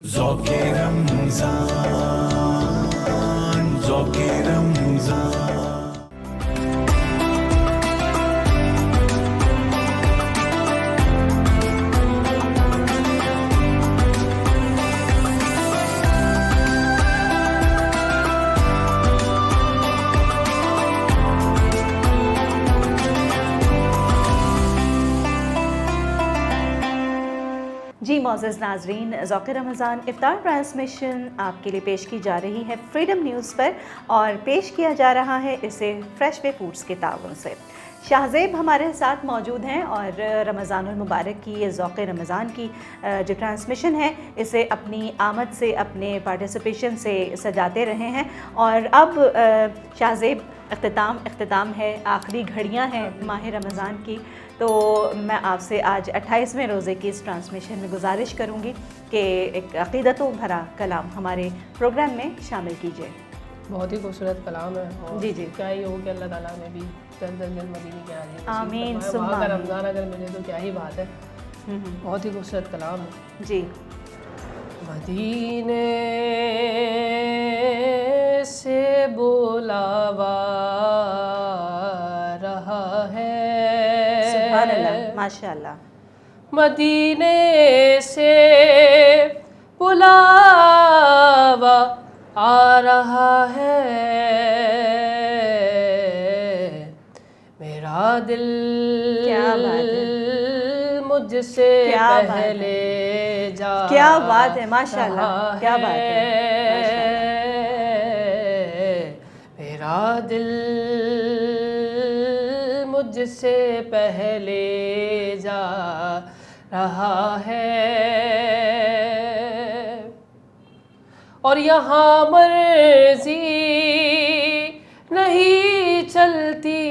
ज़ौक़े रमज़ान, ज़ौक़े रमज़ान। जी मोअज़्ज़ज़ नाज़रीन, ज़ौक़े रमज़ान इफ़्तार ट्रांसमिशन आपके लिए पेश की जा रही है फ्रीडम न्यूज़ पर और पेश किया जा रहा है इसे फ्रेश वे फूड्स के ताउन से। शाहज़ेब हमारे साथ मौजूद हैं और रमज़ानुल मुबारक की ये ज़ौक़े रमज़ान की जो ट्रांसमिशन है इसे अपनी आमद से, अपने पार्टिसिपेशन से सजाते रहे हैं और अब शाहज़ेब इख्तिताम है, आखिरी घड़ियां हैं माह रमज़ान की। तो मैं आपसे आज 28वें रोज़े की इस ट्रांसमिशन में गुजारिश करूंगी कि एक अक़ीदतों भरा कलाम हमारे प्रोग्राम में शामिल कीजिए। बहुत ही खूबसूरत कलाम है और जी जी, क्या ही हो कि अल्लाह ताला में भी जल्द अज जल्द मदीने के आने आमीन वहाँ सुम्मा का आमीन। रमज़ान अगर मिले तो क्या ही बात है। बहुत ही खूबसूरत कलाम है। जी, मदीने से बुलावा रहा है, सुभान अल्लाह, माशाअल्लाह। मदीने से बुलावा आ रहा है, मेरा दिल क्या बात है, मुझसे क्या बात है, पहले जा क्या बात है, माशाअल्लाह, रहा क्या बात है, मेरा दिल मुझसे पहले जा रहा है और यहाँ मर्जी नहीं चलती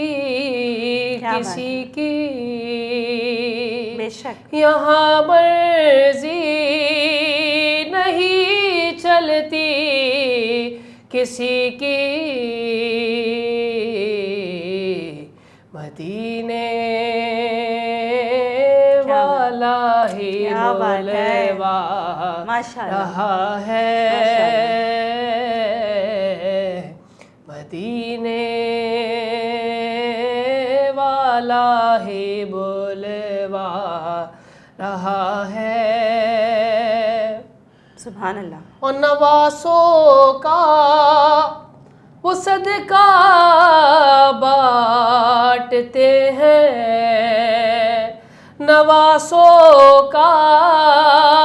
क्या बात किसी है, की, बेशक, यहाँ मर्जी नहीं चलती किसी की, मदीने वाला ही क्या बात है, बोलवा माशाअल्लाह, रहा है, मदीने वाला ही बोलवा रहा है सुभान अल्लाह। और नवासों का वो सदका बांटते हैं, नवासों का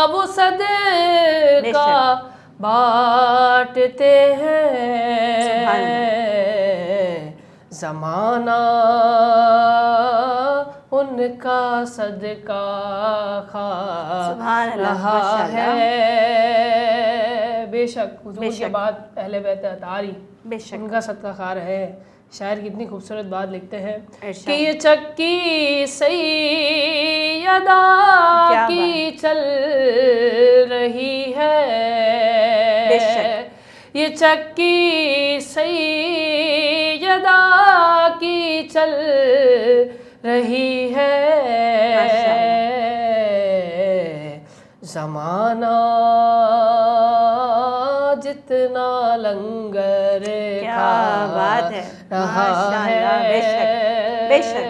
वो सदका बांटते हैं, ज़माना उनका सदका खा रहा है, बेशक हुजूर के बाद अहले बैत अतारी बेशक, उनका सदका खा रहे हैं। शायर कितनी खूबसूरत बात लिखते हैं इरशाद। कि ये चक्की सैयदा क्या की चल रही है, बेशक, ये चक्की सैयदा की चल रही है, ज़माना जितना लंगर क्या खा बात है, रहा माशाअल्लाह, है, बेशक, बेशक,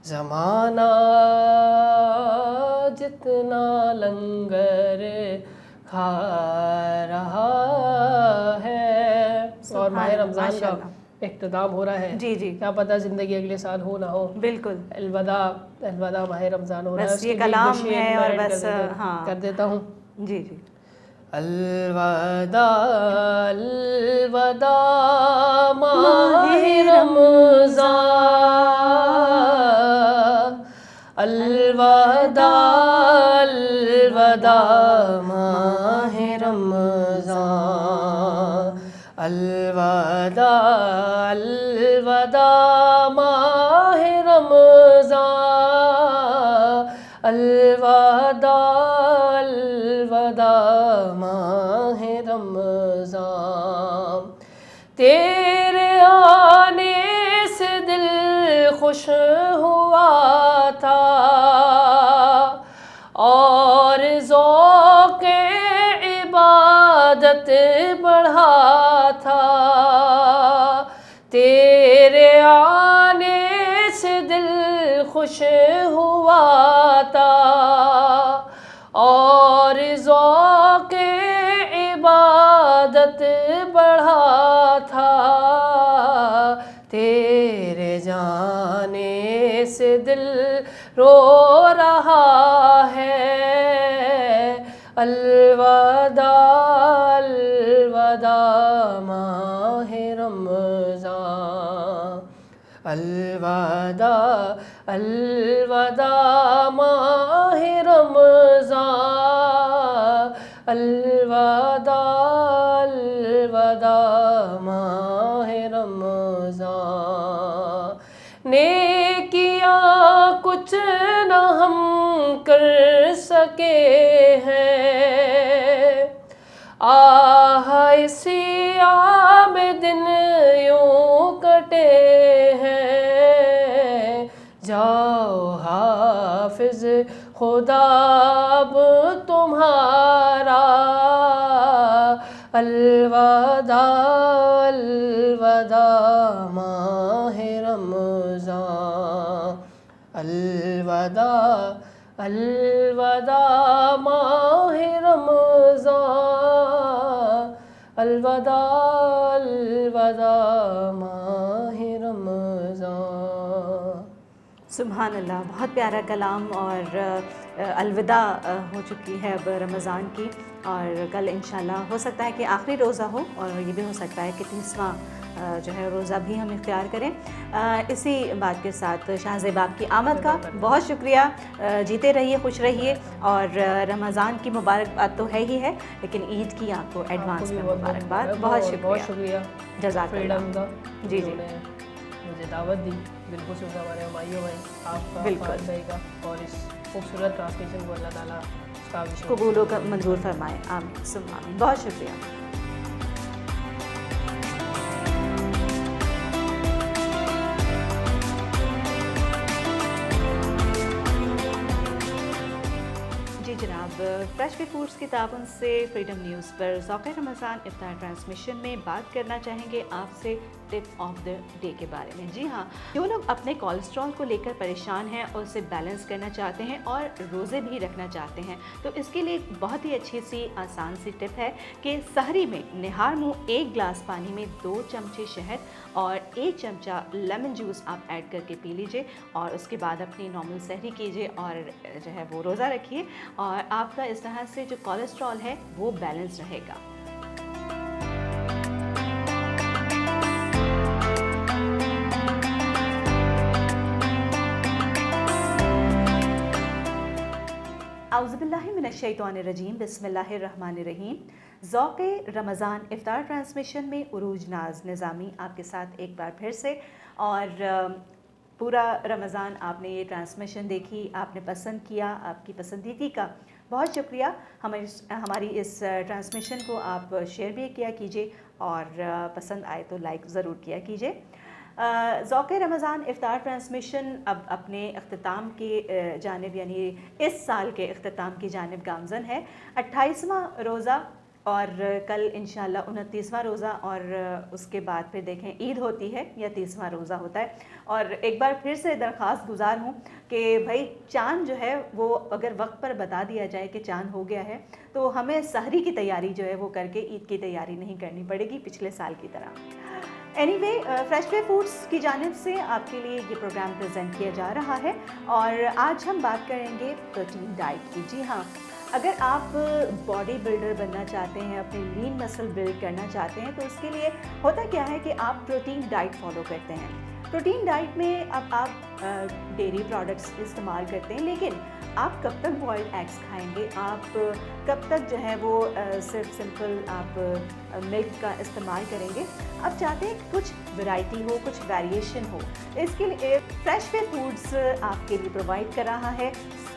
ज़माना जितना लंगर खा रहा है और माह रमज़ान का इख्तिताम हो रहा है। जी जी, क्या पता ज़िंदगी अगले साल हो ना हो। बिल्कुल, अलविदा अलविदा माह रमज़ान हो रहा है। बस ये कलाम है और बस हाँ कर देता हूँ। जी जी, अलविदा अलविदा माह रमज़ान, अलविदा अलविदा माह रमज़ान, अलविदा अलविदा माह रमज़ान, अलविदा अलविदा माह रमज़ान, तेरे आने से दिल खुश हुआ था और ज़ौक़ इबादत बढ़ा था, तेरे आने से दिल खुश हुआ था, और ज़ौक़-ए इबादत बढ़ा था, तेरे जाने से दिल रो रहा है। अलविदा अलविदा माहे रमज़ान, अलविदा अलविदा माहे रमज़ान, अलविदा अलविदा माहे रमज़ान। नेकियां कुछ न हम कर सके हैं, आह इसी आम दिन यूं कटे हैं। जाओ हाफिज खुदा अब तुम्हारा, अलविदा अलविदा माहे रमज़ान, अलविदा अलविदा माहे रमज़ान, अलविदा अलविदा माहे रमज़ान। सुभान अल्लाह, बहुत प्यारा कलाम। और अलविदा हो चुकी है अब रमज़ान की, और कल इंशाल्लाह हो सकता है कि आखिरी रोज़ा हो, और ये भी हो सकता है कि 30वां जो है रोज़ा भी हम इख्तियार करें। इसी बात के साथ शाहज़ेब आपकी आमद का बहुत शुक्रिया। जीते रहिए, खुश रहिए, और रमज़ान की मुबारकबाद तो है ही है, लेकिन ईद की आपको एडवांस में मुबारकबाद। बहुत शुक्रिया, जज़ाकल्लाह। फ्रीडम का जी जी, मुझे दावत दी। बिल्कुल शुक्र हमारे हमाइयों भाई आपका, बिल्कुल भाई का, और इस खूबसूरत ट्रांसलेशन को अल्लाह ताला उसका कबूल व मंजूर फरमाए। आमीन सुम्मा आमीन। बहुत शुक्रिया। जी जनाब, फ्रेश वे फूड्स की ताबन से फ्रीडम न्यूज़ पर ज़ौक़ रमज़ान इफ्तार ट्रांसमिशन में बात करना चाहेंगे आपसे टिप ऑफ द डे के बारे में। जी हाँ, जो लोग अपने कोलेस्ट्रॉल को लेकर परेशान हैं और उसे बैलेंस करना चाहते हैं और रोज़े भी रखना चाहते हैं, तो इसके लिए बहुत ही अच्छी सी आसान सी टिप है कि सहरी में निहार मुँह 1 गिलास पानी में 2 चमचे शहद और 1 चमचा लेमन जूस आप ऐड करके पी लीजिए, और उसके बाद अपनी नॉर्मल सहरी कीजिए और जो है वो रोज़ा रखिए, और आपका इस तरह से जो कोलेस्ट्रॉल है वो बैलेंस रहेगा। औज़ुबिल्लाहिमिनश्शैतानिर्रजीम, बिस्मिल्लाहिर्रहमानिर्रहीम। ज़ौक़ रमज़ान इफ्तार ट्रांसमिशन में उरूज नाज निज़ामी आपके साथ एक बार फिर से। और पूरा रमज़ान आपने ये ट्रांसमिशन देखी, आपने पसंद किया, आपकी पसंदीदी का बहुत शुक्रिया। हमारी इस ट्रांसमिशन को आप शेयर भी किया कीजिए, और पसंद आए तो लाइक ज़रूर किया कीजिए। ज़ौक़ रमज़ान इफ्तार ट्रांसमिशन अब अपने अख्तिताम की जानिब, यानी इस साल के अख्तिताम की जानिब गामज़न है। 28वां रोज़ा, और कल इंशाल्लाह 29वां रोज़ा, और उसके बाद फिर देखें ईद होती है या 30वां रोज़ा होता है। और एक बार फिर से दरख्वास्त गुजार हूँ कि भाई चाँद जो है वो अगर वक्त पर बता दिया जाए कि चाँद हो गया है, तो हमें सहरी की तैयारी जो है वो करके ईद की तैयारी नहीं करनी पड़ेगी पिछले साल की तरह। एनीवे, फ्रेश वे फूड्स की जानिब से आपके लिए ये प्रोग्राम प्रेजेंट किया जा रहा है, और आज हम बात करेंगे प्रोटीन डाइट की। जी हाँ, अगर आप बॉडी बिल्डर बनना चाहते हैं, अपनी लीन मसल बिल्ड करना चाहते हैं, तो उसके लिए होता क्या है कि आप प्रोटीन डाइट फॉलो करते हैं। प्रोटीन डाइट में अब आप डेयरी प्रोडक्ट्स इस्तेमाल करते हैं, लेकिन आप कब तक बॉइल्ड एग्स खाएंगे, आप कब तक जो है वो सिर्फ सिंपल आप मिल्क का इस्तेमाल करेंगे। आप चाहते हैं कि कुछ वैरायटी हो, कुछ वेरिएशन हो। इसके लिए फ्रेश वे फूड्स आपके लिए प्रोवाइड कर रहा है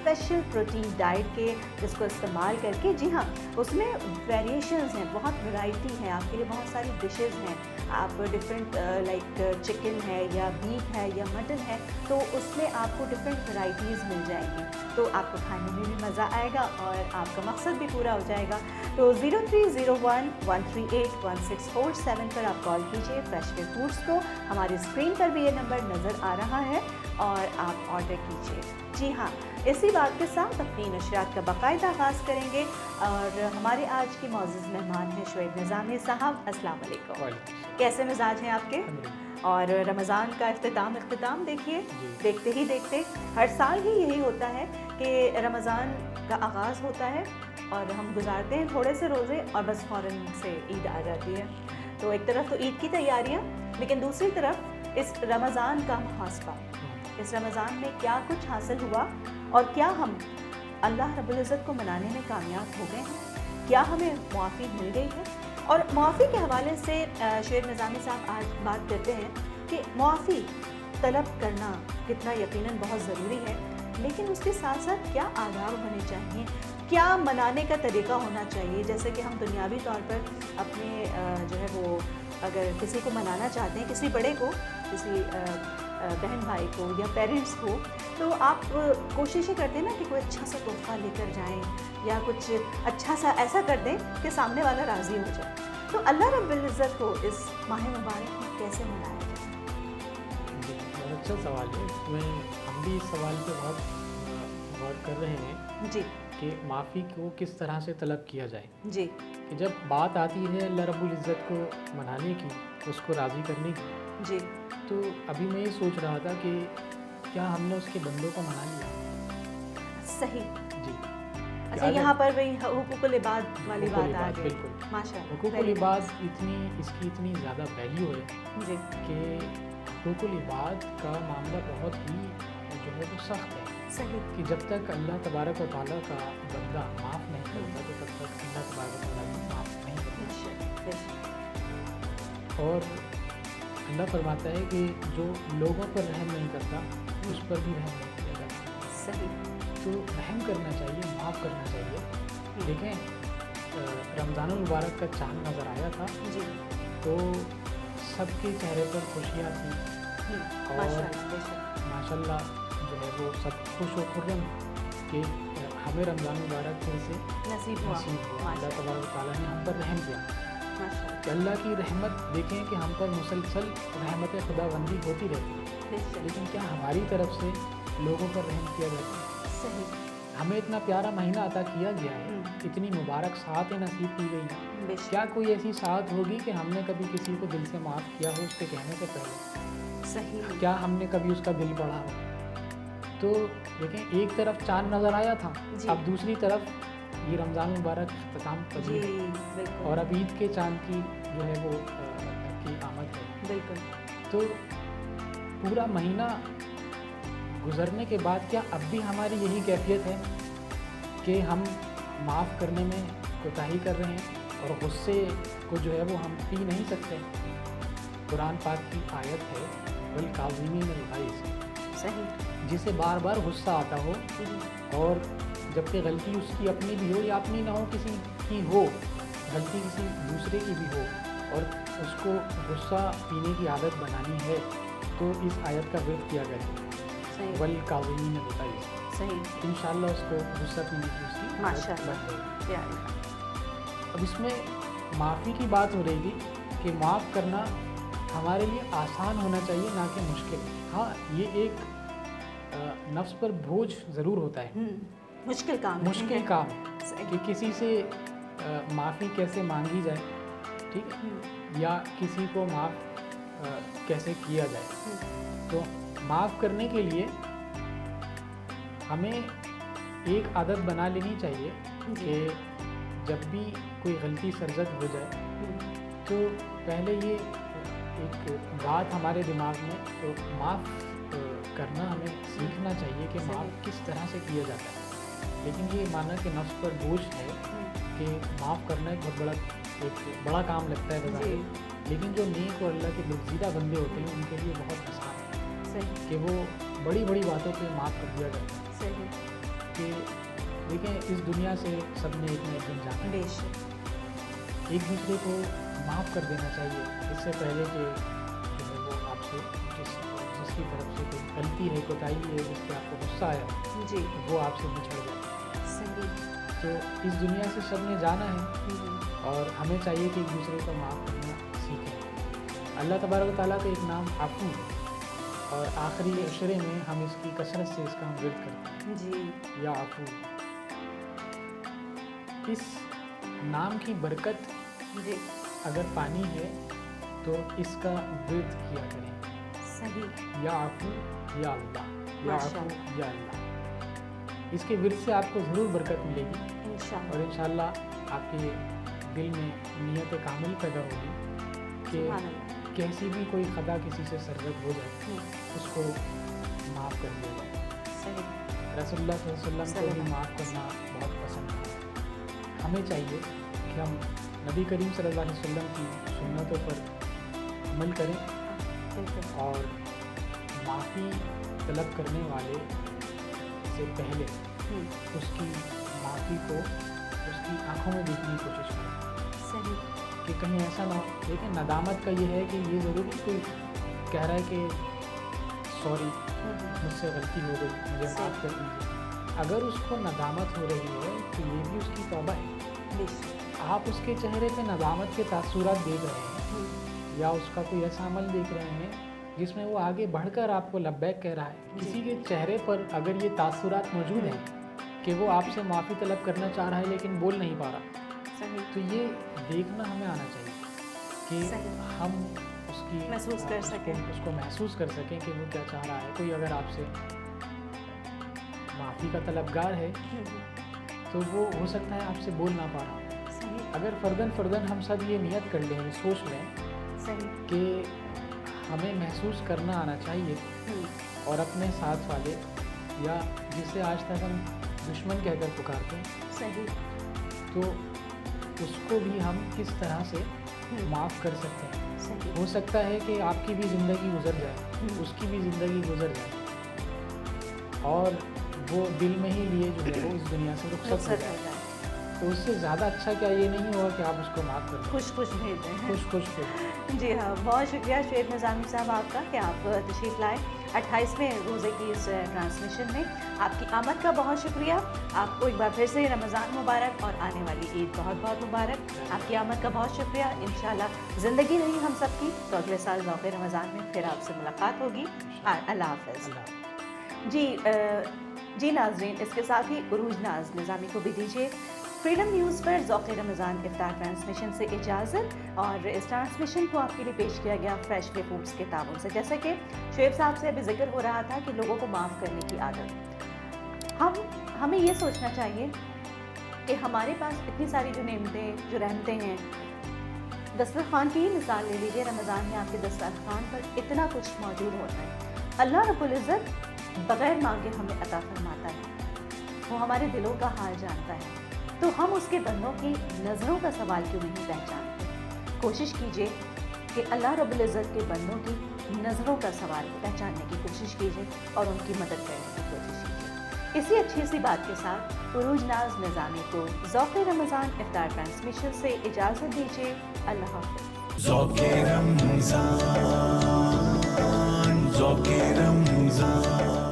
स्पेशल प्रोटीन डाइट के, जिसको इस्तेमाल करके, जी हाँ, उसमें वेरिएशंस हैं, बहुत वैरायटी है, आपके लिए बहुत सारी डिशेस हैं। आप डिफरेंट लाइक चिकन है या बीफ है या मटन है, तो उसमें आपको डिफरेंट वैरायटीज़ मिल जाएंगी, तो आपको खाने में भी मज़ा आएगा और आपका मकसद भी पूरा हो जाएगा। तो 0301138167 पर आप कॉल कीजिए फ्रेश वे फूड्स को। हमारी स्क्रीन पर भी ये नंबर नज़र आ रहा है और आप ऑर्डर कीजिए। जी हाँ, इसी बात के साथ अपनी नशरियात का बाकायदा आगाज़ करेंगे और हमारे आज के मौजूद मेहमान हैं शुएब निज़ामी साहब। अस्सलाम वालेकुम। कैसे मिजाज हैं आपके? और रमज़ान का इख्तिताम देखिए, देखते ही देखते हर साल ही यही होता है कि रमज़ान का आगाज़ होता है और हम गुजारते हैं थोड़े से रोज़े और बस फ़ौरन से ईद आ जाती है। तो एक तरफ तो ईद की तैयारियां, लेकिन दूसरी तरफ इस रमज़ान का मुहासबा, इस रमज़ान में क्या कुछ हासिल हुआ और क्या हम अल्लाह रब्बुल इज़्ज़त को मनाने में कामयाब हो गए हैं, क्या हमें मुआफ़ी मिल गई है। और मुआफ़ी के हवाले से शुएब निज़ामी साहब आज बात करते हैं कि मुआफ़ी तलब करना कितना यकीनन बहुत ज़रूरी है, लेकिन उसके साथ साथ क्या आदाब होने चाहिए, क्या मनाने का तरीका होना चाहिए। जैसे कि हम दुनियावी तौर पर अपने जो है वो अगर किसी को मनाना चाहते हैं, किसी बड़े को, किसी बहन भाई को या पेरेंट्स को, तो आप कोशिश करते हैं ना कि कोई अच्छा सा तोहफ़ा लेकर जाएं या कुछ अच्छा सा ऐसा कर दें कि सामने वाला राज़ी हो जाए। तो अल्लाह रब्बुल इज़्ज़त को इस माह मुबारक में कैसे मनाया जाए? बहुत अच्छा सवाल है। इसमें हम भी इस सवाल पे बहुत गौर कर रहे हैं जी कि माफ़ी को किस तरह से तलब किया जाए। जी कि जब बात आती है अल्लाह रब्बुल इज़्ज़त को मनाने की, उसको राज़ी करने की, जी तो अभी मैं ये सोच रहा था कि क्या हमने उसके बंदों को मना लिया? सही। जी। अच्छा, यहाँ पर वही हुकूकुल इबाद वाली बात आ गई। बिल्कुल। माशाअल्लाह। हुकूकुल इबाद इसकी इतनी ज़्यादा वैल्यू है जी कि हुकूकुल इबाद का मामला बहुत ही जो है वो सख्त है सही। कि जब तक अल्लाह तबारक व तआला का बंदा माफ़ नहीं करता तो तब तक अल्लाह तबारक व तआला भी माफ़ नहीं करता। बेशक, बेशक। और अल्लाह फरमाता है कि जो लोगों पर रहम नहीं करता उस पर भी रहम नहीं किया जाता। सही। तो रहम करना चाहिए, माफ़ करना चाहिए। देखें, रमज़ानुल मुबारक का चाँद नज़र आया था जी तो सबके चेहरे पर खुशियाँ थी और माशाअल्लाह, बेशक। माशाल्लाह जो है वो सब खुश व खुर्रम कि हमें रमज़ान मुबारक फिर से नसीब हुआ। नसीब हुआ। अल्लाह माशाअल्लाह, तबारक व तआला ने हम पर रहम किया माशाअल्लाह, कि अल्लाह की रहमत देखें कि हम पर मुसलसल रहमत खुदाबंदी होती रहती है, बेशक। लेकिन क्या हमारी तरफ से लोगों पर रहम किया जाता है? सही। हमें इतना प्यारा महीना अता किया गया है, इतनी मुबारक सातें नसीब की गई हैं। बेशक। क्या कोई ऐसी साथ होगी कि हमने कभी किसी को दिल से माफ़ किया हो उसके कहने से पहले? सही। क्या हमने कभी उसका दिल बढ़ा हो? तो देखें, एक तरफ चाँद नज़र आया था, जी। अब दूसरी तरफ ये रमज़ान मुबारक अख्ताम जी पजीर है बिल्कुल। और अब ईद के चाँद की जो है वो की आमद है। बिल्कुल। तो पूरा महीना गुजरने के बाद क्या अब भी हमारी यही कैफियत है कि हम माफ़ करने में कोताही कर रहे हैं और गुस्से को जो है वो हम पी नहीं सकते? कुरान पाक की आयत है वल काज़िमीन अल गैज़, सही। जिसे बार बार गुस्सा आता हो और जबकि गलती उसकी अपनी भी हो या अपनी ना हो, किसी की हो गलती, किसी दूसरे की भी हो और उसको गुस्सा पीने की आदत बनानी है, तो इस आयत का विर्द किया गया सही। वल काज़िमीन अल गैज़। सही। इंशाल्लाह उसको गुस्सा पीने की उसकी आदत माशाअल्लाह। बन जाएगी। प्यारी। अब इसमें माफ़ी की बात हो रही थी कि माफ़ करना हमारे लिए आसान होना चाहिए, ना कि मुश्किल। हाँ, ये एक नफ्स पर बोझ ज़रूर होता है, मुश्किल काम है। मुश्किल काम है सही। कि किसी से माफ़ी कैसे मांगी जाए, ठीक है, या किसी को माफ़ कैसे किया जाए। तो माफ़ करने के लिए हमें एक आदत बना लेनी चाहिए कि जब भी कोई गलती सरजद हो जाए तो पहले ये एक बात हमारे दिमाग में तो माफ़ करना हमें सीखना चाहिए कि माफ़ किस तरह से किया जाता है। लेकिन ये माना कि नफ्स पर बोझ है कि माफ़ करना एक बड़ा काम लगता है बज़ाहिर, लेकिन जो नेक और अल्लाह के बरगज़ीदा बंदे होते हैं उनके लिए बहुत आसान है सही। कि वो बड़ी बड़ी बातों पे माफ़ कर दिया जाता है। सही। कि देखें इस दुनिया से सबने एक न एक दिन जाना है। बेशक। एक दूसरे को माफ़ कर देना चाहिए इससे पहले कि जो है वो आपसे जिसकी तरफ से कोई गलती है, कोताही है, जिस पे आपको गुस्सा आया जी। वो आपसे बिछड़ जाए। सही। तो इस दुनिया से सबने जाना है और हमें चाहिए कि एक दूसरे को माफ़ करना सीखें। अल्लाह तबारक व तआला का एक नाम आफू, और आखिरी अशरे में हम इसकी कसरत से इसका हम विर्द करते हैं, जी। या आफू। इस नाम की बरकत जी। अगर पानी है तो इसका विर्द किया करें, सही। या आफू या अल्लाह, या आफू माशाअल्लाह। या अल्लाह। इसके विर्द से आपको ज़रूर बरकत मिलेगी इंशाअल्लाह। और इंशाअल्लाह आपके दिल में नियत कामिल पैदा होगी कि सुभान अल्लाह। कैसी भी कोई खता किसी से सरजद हो जाए उसको माफ़ कर दिया जाए। सही। रसूलुल्लाह सल्लल्लाहु अलैहि वसल्लम को भी माफ़ करना बहुत पसंद है। हमें चाहिए कि हम नबी करीम सल्लल्लाहु अलैहि वसल्लम की सुन्नतों पर अमल करें बिल्कुल। और माफ़ी तलब करने वाले से पहले उसकी माफ़ी को उसकी आंखों में देखने की कोशिश करें सही। कि कहीं ऐसा ना हो। लेकिन नदामत का ये है कि ये ज़रूरी कोई कह रहा है कि सॉरी मुझसे गलती हो गई, मुझे माफ़ कर दीजिए। अगर उसको नदामत हो रही है तो ये भी उसकी तौबा है। बेशक। आप उसके चेहरे पे नदामत के तासुरात देख रहे हैं या उसका कोई ऐसा अमल देख रहे हैं जिसमें वो आगे बढ़कर आपको लब्बैक कह रहा है। किसी के चेहरे पर अगर ये तासुरात मौजूद हैं कि वो आपसे माफ़ी तलब करना चाह रहा है लेकिन बोल नहीं पा रहा, सही। तो ये देखना हमें आना चाहिए कि सही। हम उसकी महसूस कर सकें। उसको महसूस कर सकें कि वो क्या चाह रहा है। कोई अगर आपसे माफ़ी का तलबगार है तो वो हो सकता है आपसे बोल ना पा रहा हो। सही। अगर फ़र्दन हम सब ये नियत कर लें, सोच लें सही। कि हमें महसूस करना आना चाहिए और अपने साथ वाले या जिसे आज तक हम दुश्मन कहकर पुकारते हैं सही। तो उसको भी हम किस तरह से माफ़ कर सकते हैं। सही। हो सकता है कि आपकी भी ज़िंदगी गुजर जाए, उसकी भी ज़िंदगी गुजर जाए और वो दिल में ही लिए जो है वो इस दुनिया से रुखसत हो रुखसत जाए। हो जाए। तो उससे ज़्यादा अच्छा क्या ये नहीं होगा कि आप उसको माफ़ कर दें। खुश खुश भेज दें। खुश जी हाँ, बहुत शुक्रिया शुएब निज़ामी साहब आपका कि आप तशरीफ़ लाए 28वें रोज़े की इस ट्रांसमिशन में। आपकी आमद का बहुत शुक्रिया। आपको एक बार फिर से रमज़ान मुबारक और आने वाली ईद बहुत बहुत मुबारक। आपकी आमद का बहुत शुक्रिया। इंशाल्लाह ज़िंदगी रही हम सब की तो अगले साल ज़ौक़ रमज़ान में फिर आपसे मुलाकात होगी। अल्लाह हाफ़िज़। जी नाज़रीन, इसके साथ ही उरूज नाज निज़ामी को भी दीजिए फ्रीडम न्यूज़ पर ज़ौक़ रमज़ान इफ्तार ट्रांसमिशन से इजाज़त। और इस ट्रांसमिशन को आपके लिए पेश किया गया फ्रेश वे फूड्स के ताउन से। जैसे कि शुएब साहब से अभी जिक्र हो रहा था कि लोगों को माफ़ करने की आदत, हमें ये सोचना चाहिए कि हमारे पास इतनी सारी जो नेमतें, जो रहमतें हैं, दस्तरखान की मिसाल ले लीजिए। रमज़ान में आपके दस्तरखान पर इतना कुछ मौजूद होता है। अल्लाह रब्बुल इज़्ज़त बग़ैर मांगे हमें अता फरमाता है। वो हमारे दिलों का हाल जानता है, तो हम उसके बंदों की नज़रों का सवाल क्यों नहीं पहचानते। कोशिश कीजिए कि अल्लाह रब्बुल इज़्ज़त के बंदों की नज़रों का सवाल पहचानने की कोशिश कीजिए और उनकी मदद करने की कोशिश कीजिए। इसी अच्छी सी बात के साथ उरूज नाज निज़ामी को ज़ौक़ रमज़ान इफ्तार ट्रांसमिशन से इजाज़त दीजिए। अल्लाह हाफ़िज़। ज़ौक़ रमज़ान, ज़ौक़ रमज़ान।